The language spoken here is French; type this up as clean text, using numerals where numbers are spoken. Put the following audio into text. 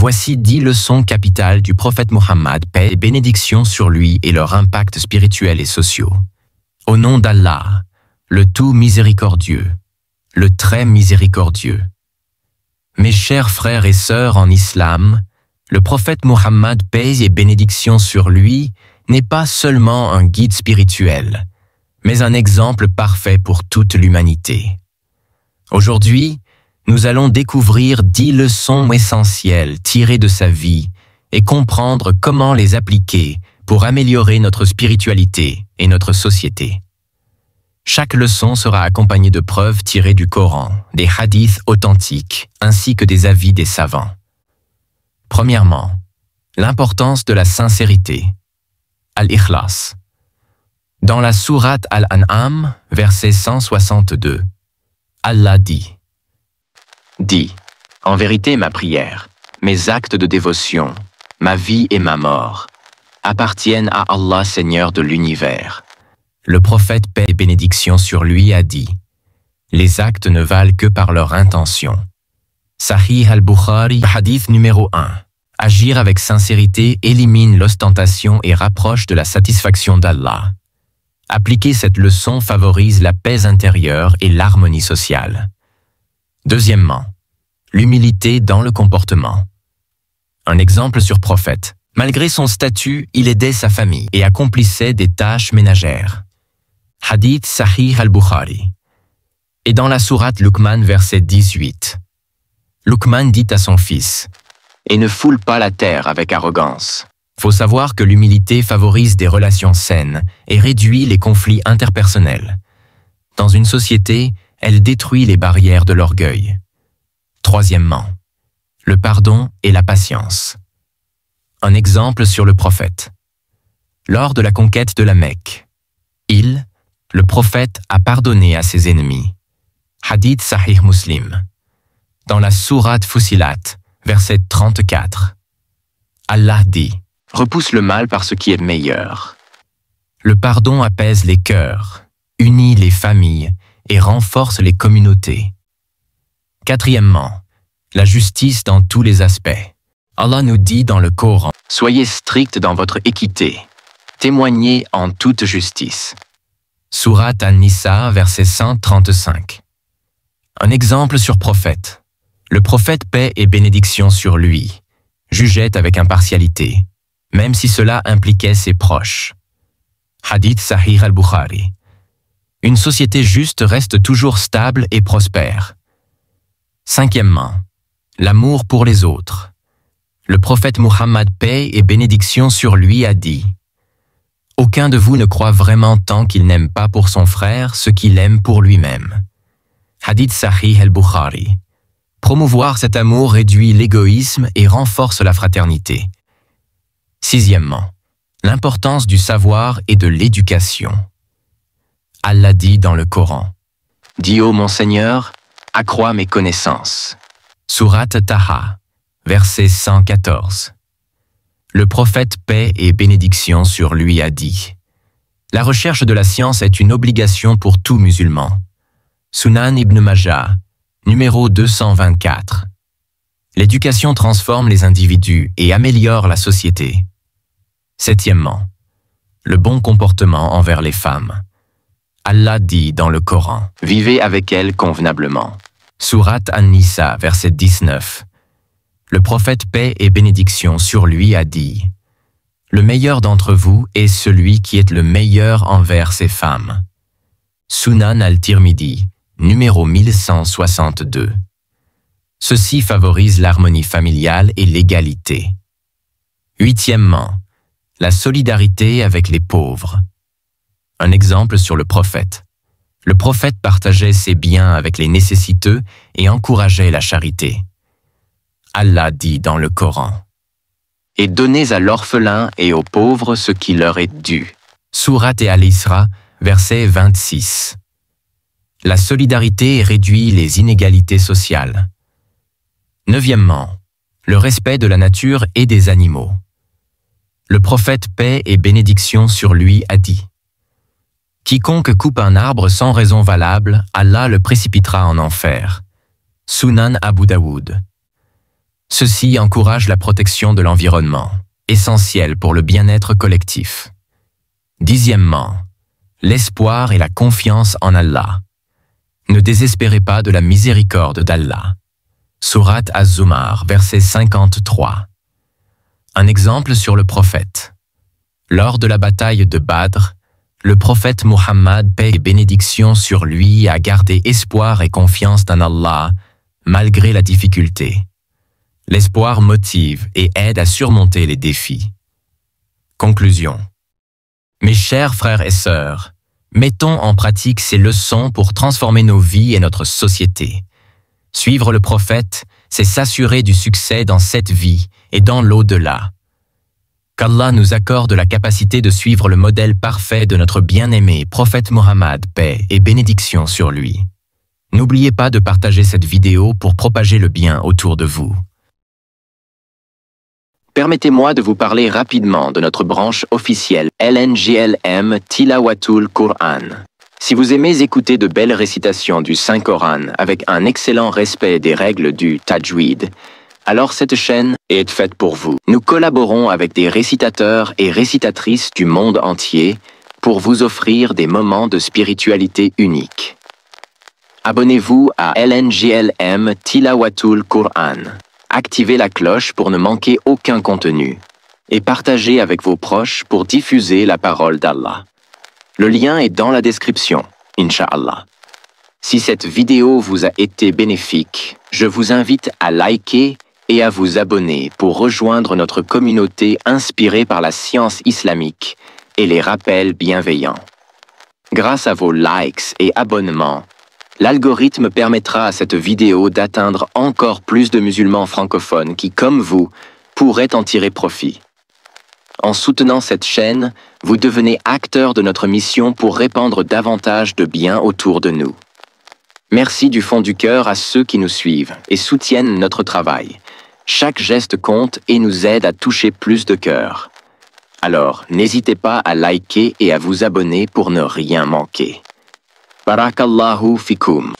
Voici 10 leçons capitales du prophète Mohammed, paix et bénédiction sur lui et leur impact spirituel et sociaux. Au nom d'Allah, le tout miséricordieux, le très miséricordieux. Mes chers frères et sœurs en islam, le prophète Mohammed, paix et bénédiction sur lui, n'est pas seulement un guide spirituel, mais un exemple parfait pour toute l'humanité. Aujourd'hui, nous allons découvrir 10 leçons essentielles tirées de sa vie et comprendre comment les appliquer pour améliorer notre spiritualité et notre société. Chaque leçon sera accompagnée de preuves tirées du Coran, des hadiths authentiques, ainsi que des avis des savants. Premièrement, l'importance de la sincérité. Al-Ikhlas. Dans la sourate Al-An'am, verset 162, Allah dit: Dis, en vérité ma prière, mes actes de dévotion, ma vie et ma mort, appartiennent à Allah Seigneur de l'univers. Le prophète, paix et bénédiction sur lui, a dit: Les actes ne valent que par leur intention. Sahih al-Bukhari, hadith numéro 1. Agir avec sincérité élimine l'ostentation et rapproche de la satisfaction d'Allah. Appliquer cette leçon favorise la paix intérieure et l'harmonie sociale. Deuxièmement, l'humilité dans le comportement. Un exemple sur prophète. Malgré son statut, il aidait sa famille et accomplissait des tâches ménagères. Hadith Sahih al-Bukhari. Et dans la sourate Luqman, verset 18. Luqman dit à son fils: Et ne foule pas la terre avec arrogance. Faut savoir que l'humilité favorise des relations saines et réduit les conflits interpersonnels. Dans une société, elle détruit les barrières de l'orgueil. Troisièmement, le pardon et la patience. Un exemple sur le prophète. Lors de la conquête de la Mecque, le prophète, a pardonné à ses ennemis. Hadith Sahih Muslim. Dans la sourate Fussilat, verset 34. Allah dit: Repousse le mal par ce qui est meilleur. Le pardon apaise les cœurs, unit les familles et renforce les communautés. Quatrièmement, la justice dans tous les aspects. Allah nous dit dans le Coran: Soyez stricts dans votre équité, témoignez en toute justice. Sourate An-Nisa, verset 135. Un exemple sur prophète. Le prophète, paix et bénédiction sur lui, jugeait avec impartialité, même si cela impliquait ses proches. Hadith Sahih al-Bukhari. Une société juste reste toujours stable et prospère. Cinquièmement, l'amour pour les autres. Le prophète Mohammed, paix et bénédiction sur lui, a dit: Aucun de vous ne croit vraiment tant qu'il n'aime pas pour son frère ce qu'il aime pour lui-même. Hadith Sahih al-Bukhari. Promouvoir cet amour réduit l'égoïsme et renforce la fraternité. Sixièmement, l'importance du savoir et de l'éducation. Allah dit dans le Coran: Dis ô mon Seigneur, accrois mes connaissances. Sourate Taha, verset 114. Le prophète, paix et bénédiction sur lui, a dit: La recherche de la science est une obligation pour tout musulman. Sunan ibn Majah, numéro 224. L'éducation transforme les individus et améliore la société. Septièmement, le bon comportement envers les femmes. Allah dit dans le Coran: Vivez avec elles convenablement. Sourate An-Nisa, verset 19. Le prophète, paix et bénédiction sur lui, a dit: Le meilleur d'entre vous est celui qui est le meilleur envers ses femmes. Sunan al-Tirmidhi, numéro 1162. Ceci favorise l'harmonie familiale et l'égalité. Huitièmement, la solidarité avec les pauvres. Un exemple sur le prophète. Le prophète partageait ses biens avec les nécessiteux et encourageait la charité. Allah dit dans le Coran: Et donnez à l'orphelin et aux pauvres ce qui leur est dû. Sourate Al-Isra, verset 26. La solidarité réduit les inégalités sociales. Neuvièmement, le respect de la nature et des animaux. Le prophète, paix et bénédiction sur lui, a dit: Quiconque coupe un arbre sans raison valable, Allah le précipitera en enfer. Sunan Abu Daoud. Ceci encourage la protection de l'environnement, essentielle pour le bien-être collectif. 10e, l'espoir et la confiance en Allah. Ne désespérez pas de la miséricorde d'Allah. Sourate Az-Zumar, verset 53. Un exemple sur le prophète. Lors de la bataille de Badr, le prophète Muhammad, paix et bénédiction sur lui, a gardé espoir et confiance en Allah, malgré la difficulté. L'espoir motive et aide à surmonter les défis. Conclusion. Mes chers frères et sœurs, mettons en pratique ces leçons pour transformer nos vies et notre société. Suivre le prophète, c'est s'assurer du succès dans cette vie et dans l'au-delà. Qu'Allah nous accorde la capacité de suivre le modèle parfait de notre bien-aimé prophète Muhammad, paix et bénédiction sur lui. N'oubliez pas de partager cette vidéo pour propager le bien autour de vous. Permettez-moi de vous parler rapidement de notre branche officielle LNGLM Tilawatul Qur'an. Si vous aimez écouter de belles récitations du Saint-Coran avec un excellent respect des règles du Tajwid, alors cette chaîne est faite pour vous. Nous collaborons avec des récitateurs et récitatrices du monde entier pour vous offrir des moments de spiritualité uniques. Abonnez-vous à LNGLM Tilawatul Qur'an. Activez la cloche pour ne manquer aucun contenu et partagez avec vos proches pour diffuser la parole d'Allah. Le lien est dans la description, Inch'Allah. Si cette vidéo vous a été bénéfique, je vous invite à liker et à vous abonner pour rejoindre notre communauté inspirée par la science islamique et les rappels bienveillants. Grâce à vos likes et abonnements, l'algorithme permettra à cette vidéo d'atteindre encore plus de musulmans francophones qui, comme vous, pourraient en tirer profit. En soutenant cette chaîne, vous devenez acteur de notre mission pour répandre davantage de bien autour de nous. Merci du fond du cœur à ceux qui nous suivent et soutiennent notre travail. Chaque geste compte et nous aide à toucher plus de cœurs. Alors, n'hésitez pas à liker et à vous abonner pour ne rien manquer. Barakallahu fikum.